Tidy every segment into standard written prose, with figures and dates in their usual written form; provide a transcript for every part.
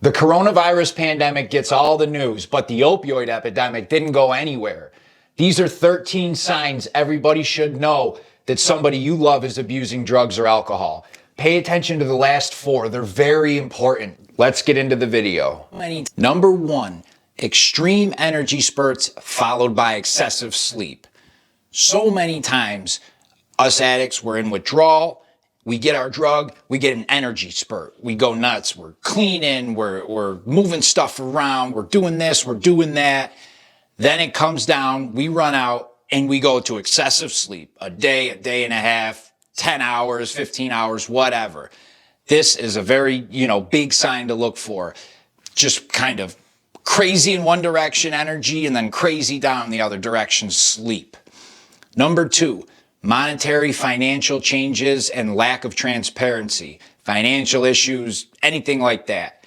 The coronavirus pandemic gets all the news, but the opioid epidemic didn't go anywhere. These are 13 signs everybody should know that somebody you love is abusing drugs or alcohol. Pay attention to the last 4. They're very important. Let's get into the video. Number 1, extreme energy spurts followed by excessive sleep. So many times, us addicts, we're in withdrawal. We get our drug, we get an energy spurt. We go nuts, we're cleaning, we're moving stuff around, we're doing this, we're doing that. Then it comes down, we run out, and we go to excessive sleep. A day and a half, 10 hours, 15 hours, whatever. This is a very, big sign to look for. Just kind of crazy in one direction, energy, and then crazy down the other direction, sleep. Number 2. Monetary, financial changes, and lack of transparency, financial issues, anything like that.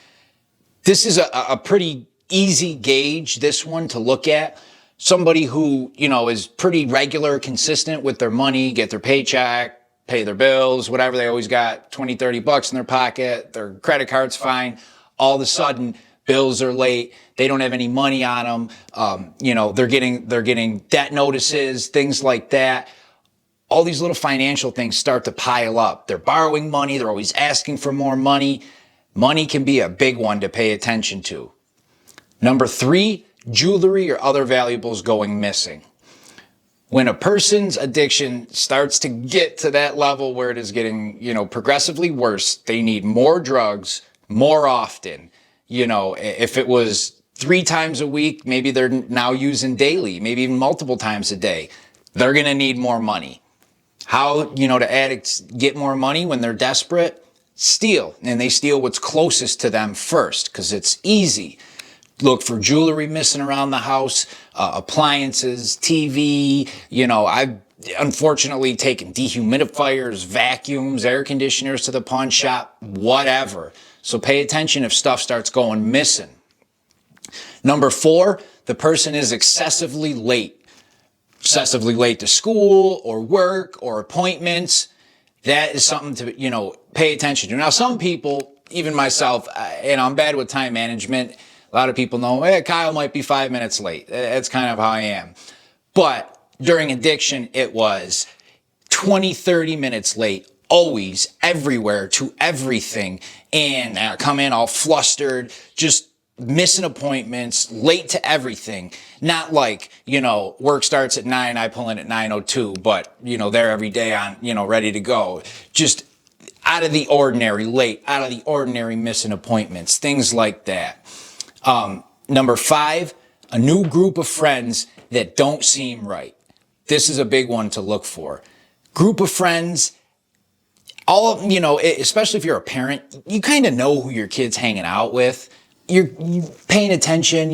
This is a pretty easy gauge, this one, to look at. Somebody who, is pretty regular, consistent with their money, get their paycheck, pay their bills, whatever. They always got 20, 30 bucks in their pocket. Their credit card's fine. All of a sudden, bills are late. They don't have any money on them. They're getting debt notices, things like that. All these little financial things start to pile up. They're borrowing money. They're always asking for more money. Money can be a big one to pay attention to. Number 3, jewelry or other valuables going missing. When a person's addiction starts to get to that level where it is getting, progressively worse, they need more drugs more often. If it was 3 times a week, maybe they're now using daily, maybe even multiple times a day. They're going to need more money. How, do addicts get more money when they're desperate? Steal. And they steal what's closest to them first because it's easy. Look for jewelry missing around the house, appliances, TV. I've unfortunately taken dehumidifiers, vacuums, air conditioners to the pawn shop, whatever. So pay attention if stuff starts going missing. Number 4, the person is excessively late to school or work or appointments. That is something to, pay attention to. Now, some people, even myself, and I'm bad with time management. A lot of people know, Kyle might be 5 minutes late. That's kind of how I am. But during addiction, it was 20, 30 minutes late, always, everywhere, to everything. And I come in all flustered, just missing appointments, late to everything. Not like, work starts at 9, I pull in at 9:02, but, there every day on, ready to go. Just out of the ordinary, late, out of the ordinary, missing appointments, things like that. Number 5, a new group of friends that don't seem right. This is a big one to look for. Group of friends, especially if you're a parent, you kind of know who your kid's hanging out with. You're paying attention,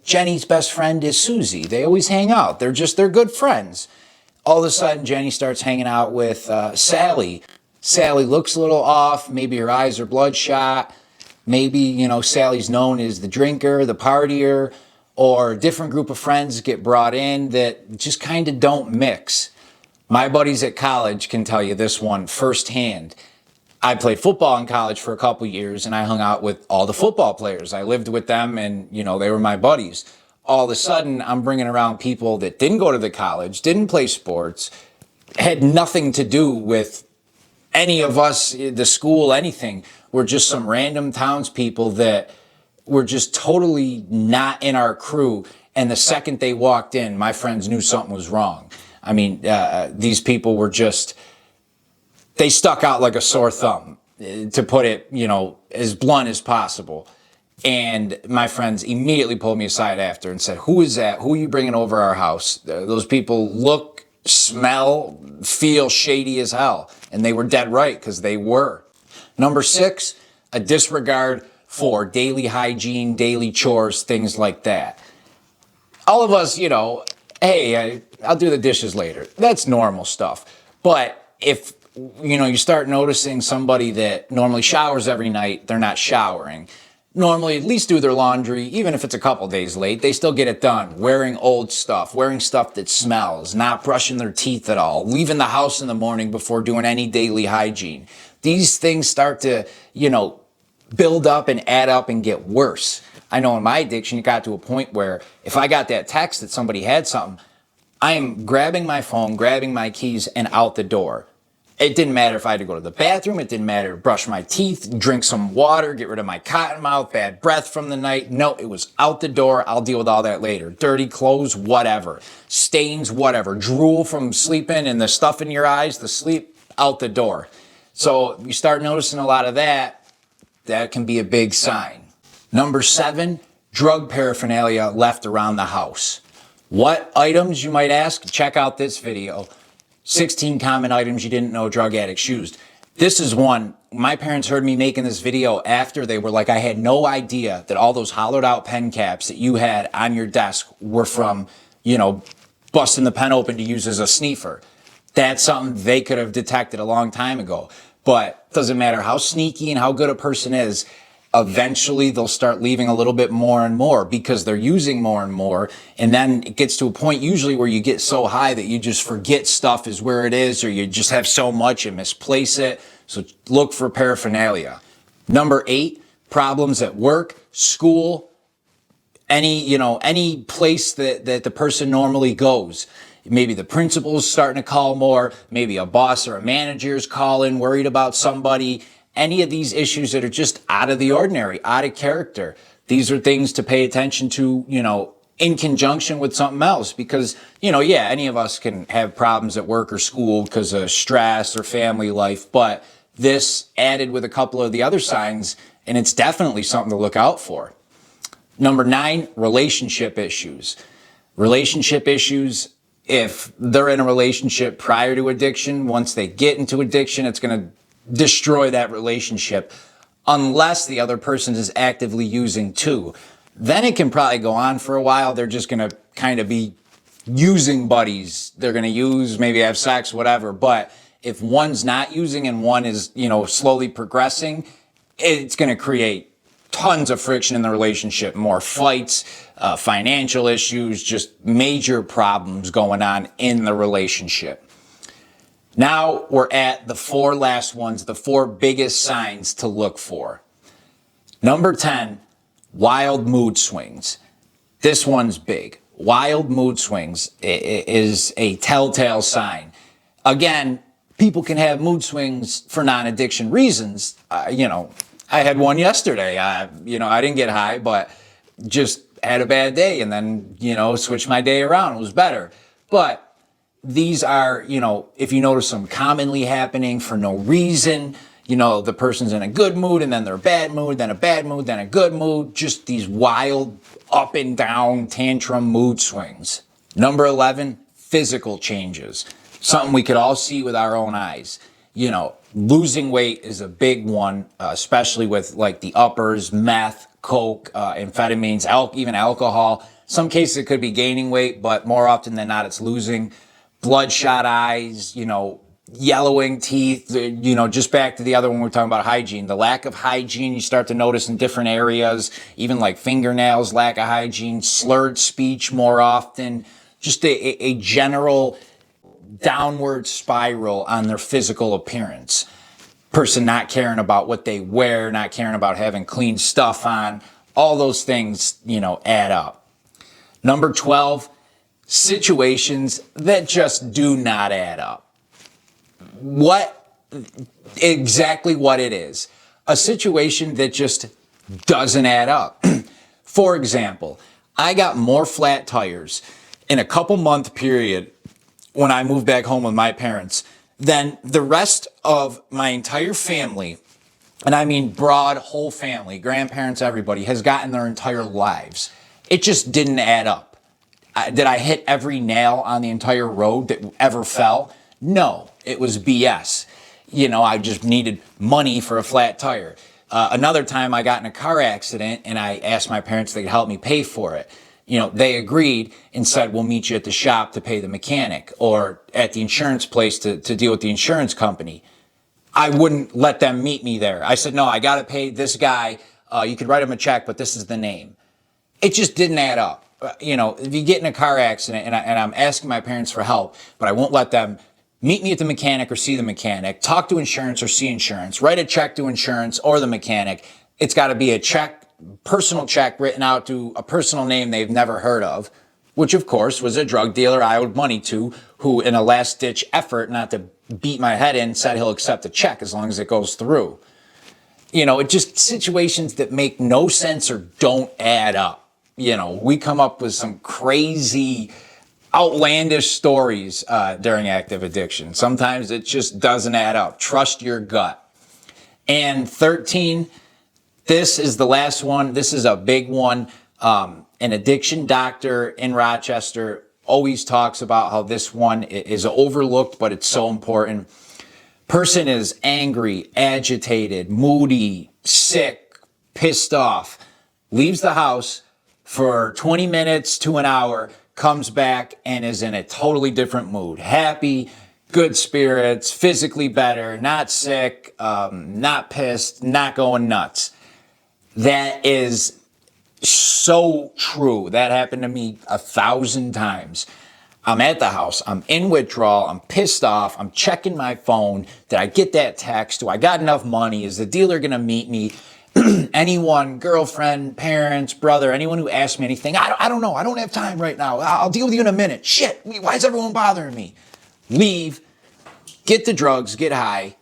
Jenny's best friend is Susie. They always hang out. They're good friends. All of a sudden, Jenny starts hanging out with Sally. Sally looks a little off. Maybe her eyes are bloodshot. Maybe, Sally's known as the drinker, the partier, or a different group of friends get brought in that just kind of don't mix. My buddies at college can tell you this one firsthand. I played football in college for a couple years, and I hung out with all the football players. I lived with them, and, they were my buddies. All of a sudden, I'm bringing around people that didn't go to the college, didn't play sports, had nothing to do with any of us, the school, anything. We're just some random townspeople that were just totally not in our crew. And the second they walked in, my friends knew something was wrong. I mean, these people were just... They stuck out like a sore thumb, to put it, as blunt as possible. And my friends immediately pulled me aside after and said, "Who is that? Who are you bringing over our house? Those people look, smell, feel shady as hell." And they were dead right, because they were. Number 6, a disregard for daily hygiene, daily chores, things like that. All of us, hey, I'll do the dishes later. That's normal stuff. But if you start noticing somebody that normally showers every night, they're not showering. Normally at least do their laundry, even if it's a couple days late, they still get it done. Wearing old stuff, wearing stuff that smells, not brushing their teeth at all, leaving the house in the morning before doing any daily hygiene. These things start to, build up and add up and get worse. I know in my addiction, it got to a point where if I got that text that somebody had something, I am grabbing my phone, grabbing my keys, and out the door. It didn't matter if I had to go to the bathroom. It didn't matter to brush my teeth, drink some water, get rid of my cotton mouth, bad breath from the night. No, it was out the door. I'll deal with all that later. Dirty clothes, whatever. Stains, whatever. Drool from sleeping and the stuff in your eyes, the sleep, out the door. So you start noticing a lot of that, that can be a big sign. Number 7, drug paraphernalia left around the house. What items, you might ask? Check out this video. 16 common items you didn't know drug addicts used. This is one. My parents heard me making this video after they were like, I had no idea that all those hollowed out pen caps that you had on your desk were from, busting the pen open to use as a sniffer. That's something they could have detected a long time ago. But it doesn't matter how sneaky and how good a person is, eventually they'll start leaving a little bit more and more because they're using more and more. And then it gets to a point usually where you get so high that you just forget stuff is where it is, or you just have so much and misplace it. So look for paraphernalia. Number 8, problems at work, school, any place that the person normally goes. Maybe the principal's starting to call more. Maybe a boss or a manager's calling, worried about somebody. Any of these issues that are just out of the ordinary, out of character. These are things to pay attention to, in conjunction with something else. Because, any of us can have problems at work or school because of stress or family life. But this added with a couple of the other signs, and it's definitely something to look out for. Number 9, relationship issues. Relationship issues, if they're in a relationship prior to addiction, once they get into addiction, it's going to destroy that relationship unless the other person is actively using too. Then it can probably go on for a while. They're just going to kind of be using buddies. They're going to use, maybe have sex, whatever. But if one's not using and one is, slowly progressing, it's going to create tons of friction in the relationship, more fights, financial issues, just major problems going on in the relationship. Now we're at the 4 last ones, the 4 biggest signs to look for. Number 10, wild mood swings. This one's big. Wild mood swings is a telltale sign. Again, people can have mood swings for non-addiction reasons. I had one yesterday. I didn't get high, but just had a bad day and then, switched my day around. It was better. But these are, if you notice them commonly happening for no reason, the person's in a good mood and then they're a bad mood, then a bad mood, then a good mood, just these wild up and down tantrum mood swings. Number 11, physical changes. Something we could all see with our own eyes. Losing weight is a big one, especially with like the uppers, meth, coke, amphetamines, even alcohol. Some cases it could be gaining weight, but more often than not, it's losing. Bloodshot eyes, yellowing teeth, just back to the other one we were talking about, hygiene. The lack of hygiene you start to notice in different areas, even like fingernails, lack of hygiene, slurred speech more often, just a general downward spiral on their physical appearance. Person not caring about what they wear, not caring about having clean stuff on, all those things, add up. Number 12, situations that just do not add up. Exactly what it is. A situation that just doesn't add up. For example, I got more flat tires in a couple month period when I moved back home with my parents than the rest of my entire family, and I mean broad whole family, grandparents, everybody, has gotten their entire lives. It just didn't add up. Did I hit every nail on the entire road that ever fell? No, it was BS. I just needed money for a flat tire. Another time I got in a car accident and I asked my parents if they could help me pay for it. They agreed and said, we'll meet you at the shop to pay the mechanic or at the insurance place to deal with the insurance company. I wouldn't let them meet me there. I said, no, I got to pay this guy. You could write him a check, but this is the name. It just didn't add up. If you get in a car accident and I'm asking my parents for help, but I won't let them meet me at the mechanic or see the mechanic, talk to insurance or see insurance, write a check to insurance or the mechanic, It's got to be a check, personal check written out to a personal name they've never heard of, which of course was a drug dealer I owed money to, who in a last ditch effort not to beat my head in said he'll accept a check as long as it goes through. You know, it just situations that make no sense or don't add up. You know, we come up with some crazy, outlandish stories during active addiction. Sometimes it just doesn't add up. Trust your gut. And 13, this is the last one. This is a big one. An addiction doctor in Rochester always talks about how this one is overlooked, but it's so important. Person is angry, agitated, moody, sick, pissed off, leaves the house for 20 minutes to an hour, comes back and is in a totally different mood. Happy, good spirits, physically better, not sick, not pissed, not going nuts. That is so true. That happened to me 1,000 times. I'm at the house, I'm in withdrawal, I'm pissed off, I'm checking my phone. Did I get that text? Do I got enough money? Is the dealer gonna meet me? Anyone, girlfriend, parents, brother, anyone who asks me anything, I don't know, I don't have time right now. I'll deal with you in a minute. Shit, why is everyone bothering me? Leave, get the drugs, get high,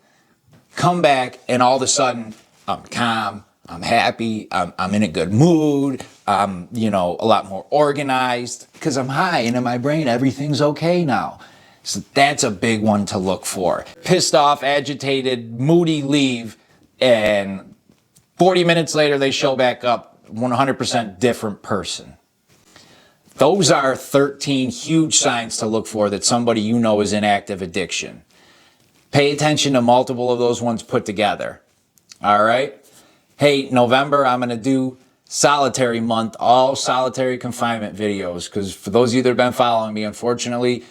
come back, and all of a sudden, I'm calm, I'm happy, I'm in a good mood, I'm, a lot more organized because I'm high and in my brain, everything's okay now. So that's a big one to look for. Pissed off, agitated, moody, leave, and 40 minutes later, they show back up, 100% different person. Those are 13 huge signs to look for that somebody you know is in active addiction. Pay attention to multiple of those ones put together. All right? Hey, November, I'm going to do solitary month, all solitary confinement videos, because for those of you that have been following me, unfortunately,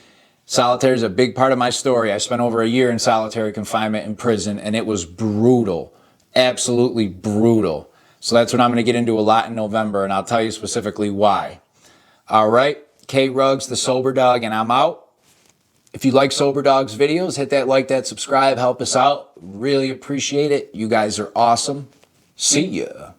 solitary is a big part of my story. I spent over a year in solitary confinement in prison, and it was brutal, absolutely brutal. So that's what I'm going to get into a lot in November, and I'll tell you specifically why. All right, K Ruggs, the Sober Dog, and I'm out. If you like Sober Dog's videos, hit that like, that subscribe, help us out. Really appreciate it. You guys are awesome. See ya.